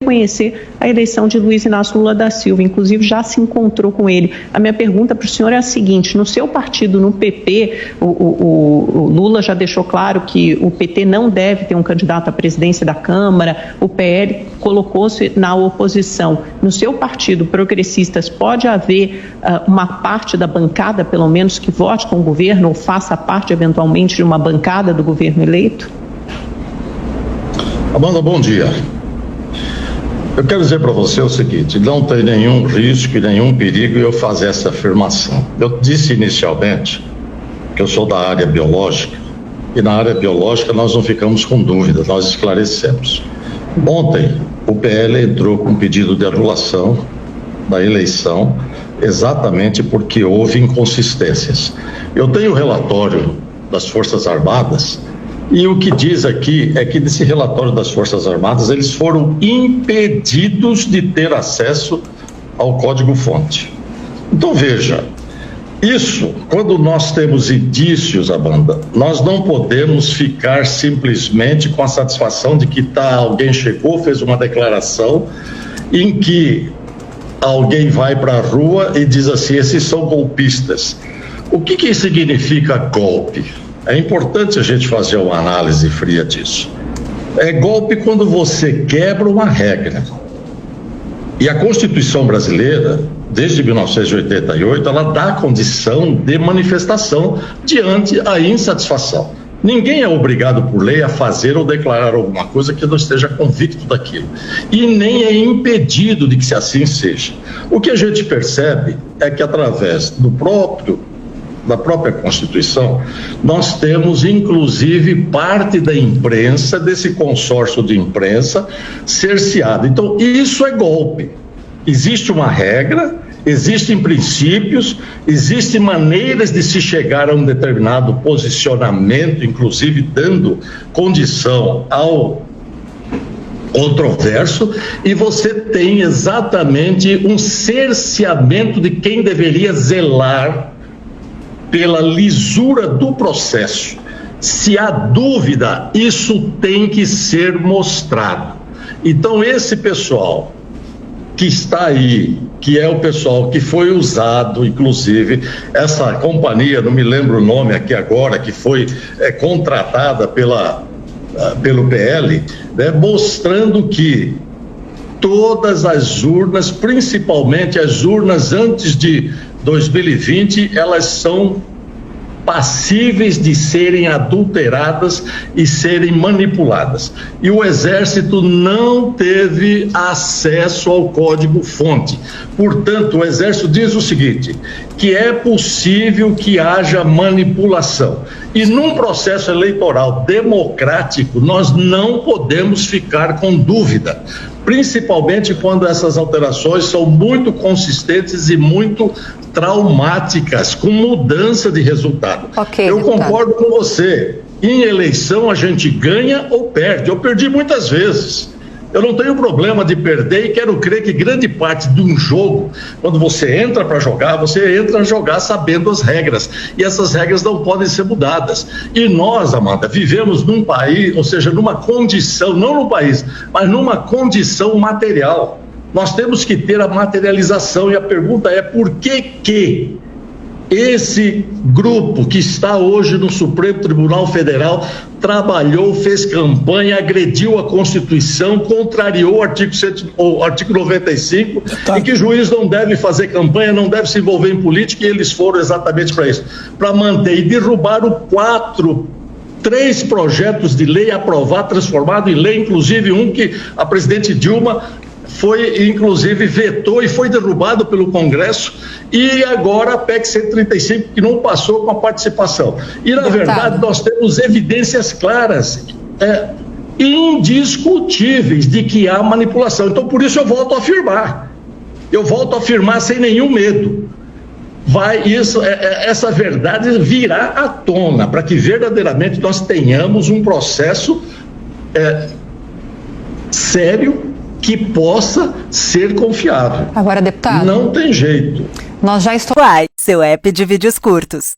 reconhecer a eleição de Luiz Inácio Lula da Silva, inclusive já se encontrou com ele. A minha pergunta para o senhor é a seguinte: no seu partido, no PP, o Lula já deixou claro que o PT não deve ter um candidato à presidência da Câmara, o PL colocou-se na oposição. No seu partido, Progressistas, pode haver uma parte da bancada, pelo menos, que vote com o governo ou faça parte, eventualmente, de uma bancada do governo eleito? Amanda, bom dia. Eu quero dizer para você o seguinte: não tem nenhum risco e nenhum perigo eu fazer essa afirmação. Eu disse inicialmente que eu sou da área biológica, e na área biológica nós não ficamos com dúvida, nós esclarecemos. Ontem o PL entrou com um pedido de anulação da eleição, exatamente porque houve inconsistências. Eu tenho o relatório das Forças Armadas, e o que diz aqui é que nesse relatório das Forças Armadas eles foram impedidos de ter acesso ao código-fonte. Então veja, isso, quando nós temos indícios, Amanda, nós não podemos ficar simplesmente com a satisfação de que alguém chegou, fez uma declaração em que alguém vai para a rua e diz assim: esses são golpistas. O que significa golpe? É importante a gente fazer uma análise fria disso. É golpe quando você quebra uma regra. E a Constituição brasileira, desde 1988, ela dá condição de manifestação diante a insatisfação. Ninguém é obrigado por lei a fazer ou declarar alguma coisa que não esteja convicto daquilo. E nem é impedido de que assim seja. O que a gente percebe é que através da própria Constituição, nós temos inclusive parte da imprensa, desse consórcio de imprensa, cerceada. Então, isso é golpe. Existe uma regra, existem princípios, existem maneiras de se chegar a um determinado posicionamento, inclusive dando condição ao controverso, e você tem exatamente um cerceamento de quem deveria zelar pela lisura do processo. Se há dúvida, isso tem que ser mostrado. Então, esse pessoal que está aí, que é o pessoal que foi usado, inclusive, essa companhia, não me lembro o nome aqui agora, que foi contratada pelo PL, né, mostrando que todas as urnas, principalmente as urnas antes de 2020, elas são passíveis de serem adulteradas e serem manipuladas. E o Exército não teve acesso ao código-fonte. Portanto, o Exército diz o seguinte, que é possível que haja manipulação. E num processo eleitoral democrático, nós não podemos ficar com dúvida, principalmente quando essas alterações são muito consistentes e muito traumáticas, com mudança de resultado. Eu concordo com você. Em eleição a gente ganha ou perde. Eu perdi muitas vezes. Eu não tenho problema de perder e quero crer que grande parte de um jogo, quando você entra para jogar, você entra a jogar sabendo as regras. E essas regras não podem ser mudadas. E nós, Amanda, vivemos num país, ou seja, numa condição, não no país, mas numa condição material. Nós temos que ter a materialização e a pergunta é por que esse grupo que está hoje no Supremo Tribunal Federal trabalhou, fez campanha, agrediu a Constituição, contrariou o artigo 95, e que juiz não deve fazer campanha, não deve se envolver em política, e eles foram exatamente para isso, para manter e derrubaram 3 projetos de lei aprovados, transformados em lei, inclusive um que a presidente Dilma foi, inclusive, vetou e foi derrubado pelo Congresso, e agora a PEC 135, que não passou com a participação. E, na verdade, nós temos evidências claras, indiscutíveis, de que há manipulação. Então, por isso eu volto a afirmar sem nenhum medo. Essa verdade virá à tona, para que verdadeiramente nós tenhamos um processo sério, que possa ser confiável. Agora, deputado... Não tem jeito. Nós já estamos... Quai, seu app de vídeos curtos.